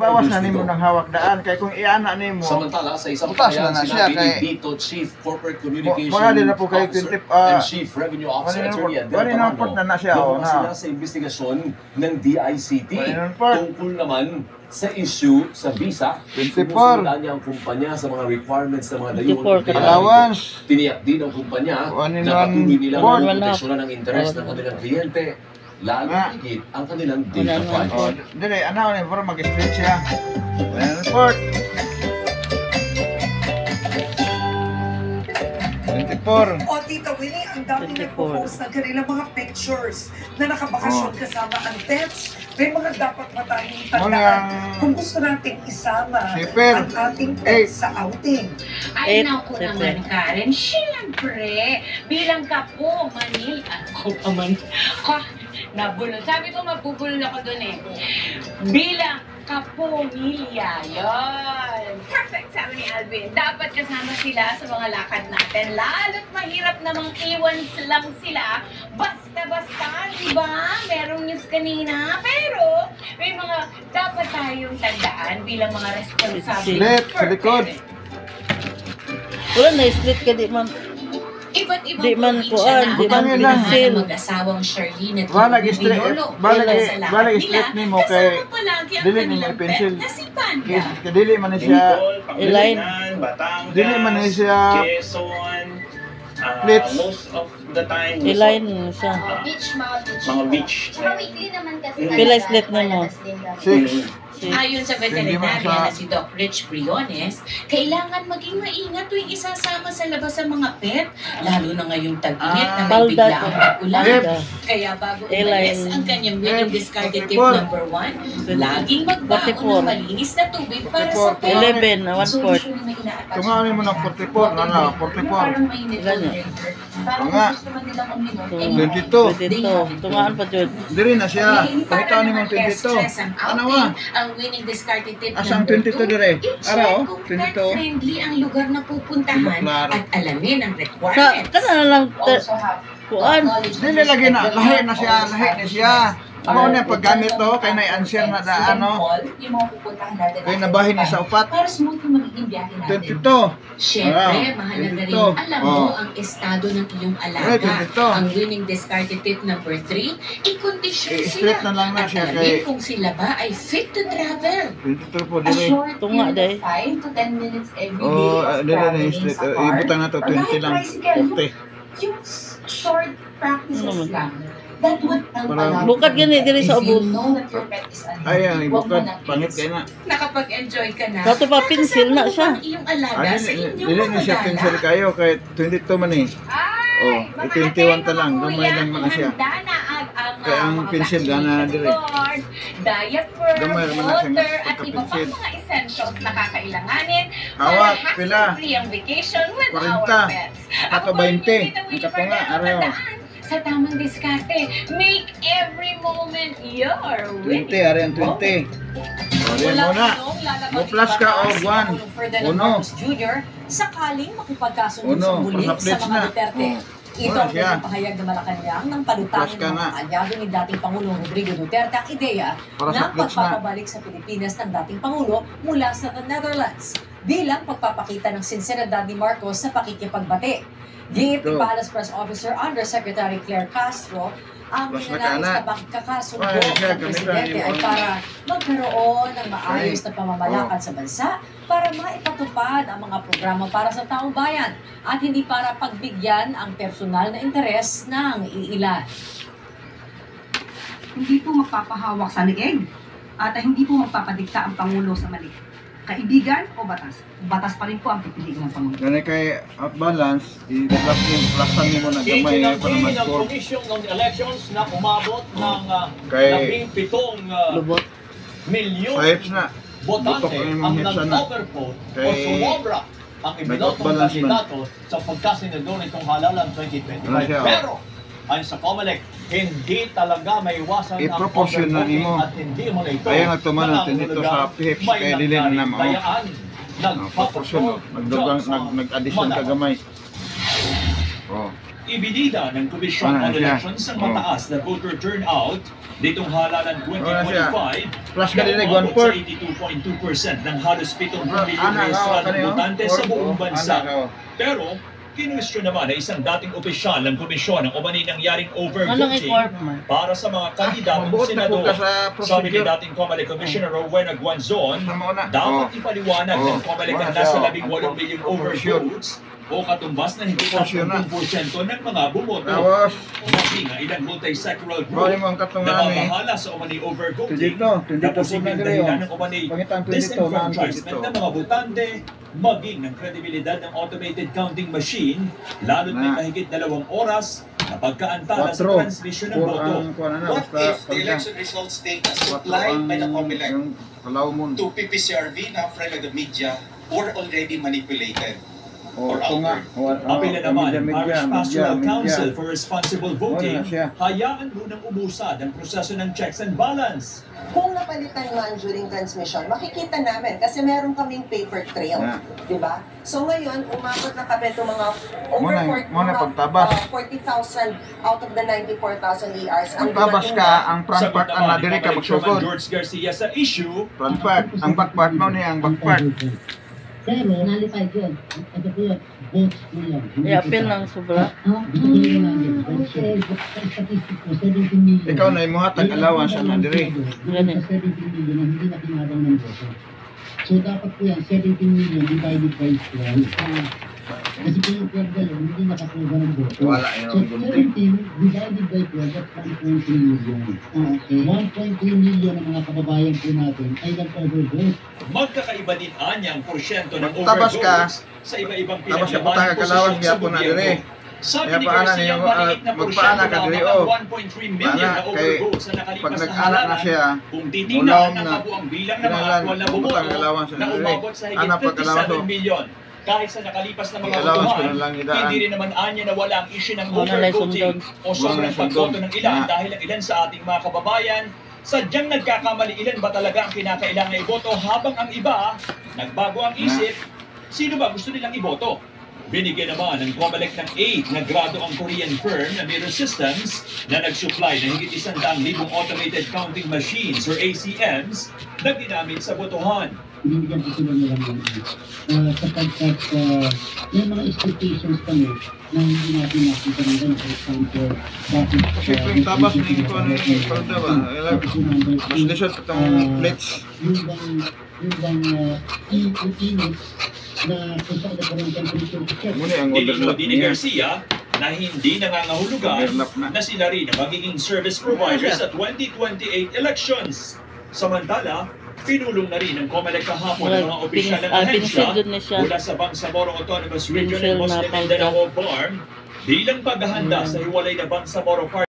ibawas na nimo ng hawak daan kay kung iana nimo. Samantala sa isang butas pahayag, na siya sinabi kay ni Dito Chief Corporate Communication mga din na po kay Officer 20 and Chief Revenue Officer Attorney Adel Tamano na siya na sila sa investigasyon ng DICT tungkol naman sa issue sa visa. 24. Sumusundan niya ang kumpanya sa mga requirements ng mga dayuhan. allowance. Tiniyak din ang kumpanya na patuloy nilang proteksyonan ng interes ng kanilang kliyente, lalo higit ang kanilang data privacy. Dire, ano ni para mag-split siya. Report. 24. O Tita Winnie, ang dami nagpo-post ng kanilang mga pictures na nakabakasyon kasama ang pets. May mga dapat ba tayong tandaan kung gusto natin isama ang ating pets sa outing? Ay, naku naman, Karen. Siyempre, bilang kapo, nabulol. Sabi ko, mabubulol ako dun eh. Bilang kapomilya, yun. Perfect, sabi ni Alvin. Dapat kasama sila sa mga lakad natin. Lalo't mahirap namang iwan lang sila. Basta-basta, di ba? Merong news kanina. Pero, may mga dapat tayong tandaan bilang mga responsable. Split, sa likod. Wala na, split ka di man. Iba't ibang di man probinsya kuan, na di man ang pinansin. mag-asawang Charlene at Balag Pinolo. split nimo kay dili ni pencil. Kay dili man siya Elaine. dili man siya split. Most of the time, Elaine siya. mga beach. Weekly naman kasi. Pila split nimo? 6. Ayon sa veterinarian na si Doc Rich Briones, kailangan maging maingat tuwing isasama sa labas ang mga pet, lalo na ngayong tag-init na may bigla ang pag-ulan. Kaya bago umalis ang kanyang winning discarded tip number 1, laging magbaon ng malinis na tubig para sa pet. 11, 1/4. Tunganin mo na 44, ano, 44. Nga. 22. Tungaan pa jud. Diri na siya. Pakita ni mo 22. Ano wa? Ang winning discarded tip Asang number 22 dire? Ara oh, 22. friendly ang lugar na pupuntahan at alamin ang Sa requirements. kana na lang kuan. Dili lagi na, lahi na siya. Ano na paggamit to kay na-answer na da ano. Yung mga pupuntahan natin. Kay nabahin ni sa upat. Para smooth yung magiging biyahe natin. 22. Siyempre, mahalaga rin alam mo ang estado ng iyong alaga. Ang winning discarded tip number 3, i-condition sila. Na lang na At siya alamin kay kung sila ba ay fit to travel. 22 po A dili. short Tunga period day. of 5 to 10 minutes every day Oh, of dili na traveling split. sa car. Ibutang na to 20 lang. 40. Yung short practices lang. That would help a lot. Bukad gani diri sa If you ubos. know that your pet is unhealthy, Ayan, huwag mo ibukad. na Pangit kay na. Nakapag-enjoy ka na. Kato pa pencil na siya. Ang iyong alaga sa inyong Dili ni siya mga pencil dala. kayo kay 22 man eh. Oh, 21 ta lang, gamay lang man siya. Kaya ang pencil gana na dire. Diaper, Gamay naman na siya water, at iba pang pagka-pencil. mga essentials na kakailanganin Hawak, para pila? hassle-free ang vacation with 40. our pets. Kato Ako po, 20. Tita Winnie Ang katunga, Fernando, araw. tandaan, sa tamang diskarte, make every moment your 20, winning ari ang 20. O, diyan muna. Mo plus ka o 1. Uno. Jr. sakaling makipagkasunod Uno, sa muli sa pasaplits mga na. Duterte. Ito Wala ang siya. unang pahayag ng Malacanang ng palutangin Plus ka ng mga na. aliado ni dating Pangulong Rodrigo Duterte ang ideya Para sa ng plits na. pagpapabalik sa Pilipinas ng dating Pangulo mula sa the Netherlands bilang pagpapakita ng sinseridad ni Marcos sa pakikipagbati. Giit ni Ito. Palace Press Officer Undersecretary Claire Castro, ang Plus ninanais na na pagkakasundo Ay, siya, ng Presidente ganito, ay yung- para magkaroon ng maayos na pamamalakad Oh. sa bansa para maipatupad ang mga programa para sa taong bayan at hindi para pagbigyan ang personal na interes ng iilan. Hindi po magpapahawak sa leeg at hindi po magpapadikta ang Pangulo sa mali. Kaibigan o batas? Batas pa rin po ang pipiliin ng Pangulo. Gani kay out balance, i-plusan mo na gamay para Itinanggi ng mag-score. Commission ng Elections na umabot ng Kay 17 Lubot. milyon Vibes na. botante Butok ang ang mga hits na. nag-overvote o Kay- sumobra ang ibinotong balance man. kandidato sa pagkasenador nitong halalan 2025. Ano siya, oh? Pero, ayon sa COMELEC, hindi talaga maiwasan ang I-proportion na overvoting nimo. at hindi mo na ito Kaya nagtuman natin dito sa PIPS, may kaya dili na naman, oh. nagdayaan, Proportion, nagdugang, nag-addition ka gamay. Oh. Ibinida ng Commission Ano on siya? Elections ang mataas na voter turnout Nitong halalan 2025, Plus ka din, umabot 1/4. sa 82.2% ng halos 7 milyong Anak, rehistradong kanino? botante sa buong bansa. Anak, oh. Pero, kinwestiyon naman na isang dating opisyal ng komisyon ang umani nangyaring Anong overvoting i-corp man? para sa mga kandidatong Mabuot na po senador. ka sa Sabi ni procedure. dating COMELEC Commissioner Rowena Guanzon, Tama na. dapat ipaliwanag ng COMELEC ang nasa 18 milyong Proportion. overvotes o katumbas na higit Proportion na. 30% ng mga bumoto. Tapos, Maging ang ilang multi-sectoral bawal group mo ang na katungan eh. mabahala sa umani overvoting Dito, na posibleng dahilan ng umani Pangitang 22, disenfranchisement ng mga botante, maging ng kredibilidad ng automated counting machine, lalo't may Na. mahigit 2 oras na pagkaantala sa 4 transmission ng boto. ang kuha na. What if the election results data supplied by the COMELEC Yung Palaumon. to PPCRV na from the media were already manipulated? O, or ito nga. Apila naman ang Parish Pastoral Council media. for Responsible Voting, Wala siya. hayaan munang umusad ang proseso ng checks and balance. Kung napalitan man during transmission, makikita namin kasi meron kaming paper trail, Yeah. di ba? So ngayon, umabot na kami itong mga Muna pagtabas. 40,000 out of the 94,000 ERs. Ang tabas ka, ang front Sagot part ang naman ni nadiri ka COMELEC Chairman magsugod. George Garcia sa issue, Front part. Ang back part mo niya, ang back part. Pero, nalipay yun. Ito po yun. Votes po yun. I-appeal ng sobra. Ito po yun lang yun. Kasi, statistic po, 17 million. Ikaw na imuhatag allowance sa nadiri. Ganun. 17 million na hindi na pinabang ng voto. So, dapat po yan, 17 million divided by 12. Kasi po yung 12 galo, hindi nakaproba ng voto. Wala yun So, ang gunting. 17 divided by 12, that's 1.3 million. Okay. 1.3 million ng mga kababayan po natin ay nag-overvote. magkakaiba din anyang porsyento ng Tabas ka. overvotes sa iba-ibang Tapos ka pinaglaban putang ng kalawas posisyon niya sa po na gobyerno. dire. Sabi Kaya ni paana Garcia, niyo, maliit na magpaana porsyento ka lamang dire, ang oh. 1.3 million na Paana, kay- overvotes sa Pag nakalipas na nag-anak na halalan. siya, Kung mulaw titingnan ang na. kabuang bilang ng mga Kailangan, aktwal na bumutang bumoto allowance sa na dire. umabot sa higit Anak, pag allowance 57 million. Kahit sa nakalipas na mga I-allowance ko na botohan, lang idaan. hindi rin naman anya na wala ang issue ng Wala na overvoting sundon. o sobrang Wala na pagboto sundon. ng ilan Na. dahil ang ilan sa ating mga kababayan sadyang nagkakamali ilan ba talaga ang kinakailangan iboto habang ang iba nagbago ang isip, sino ba gusto nilang iboto? Binigyan naman ng COMELEC ng 8 na grado ang Korean firm na Mirror Systems na nag-supply ng higit 100,000 automated counting machines or ACMs na ginamit sa botohan. Binibigyan po sila nila ng sapagkat may mga expectations kami na hindi natin nakita nila. For example, bakit Siyempre yung tabas na yung kuha na yung palda ba? Mas lisod itong plates. yung bang init na kung saan nagkaroon ng temperature check. Muna ang overlap Dinino ni niya. Garcia na hindi nangangahulugan Overlap na. na sila rin ang magiging service provider sa 2028 elections. Samantala, pinulong na rin ng COMELEC kahapon ng mga opisyal ng ahensya pinsil doon na siya. mula sa Bangsamoro Autonomous Region Pinsil and na Muslim palda. Mindanao Farm bilang paghahanda sa hiwalay na Bangsamoro Farm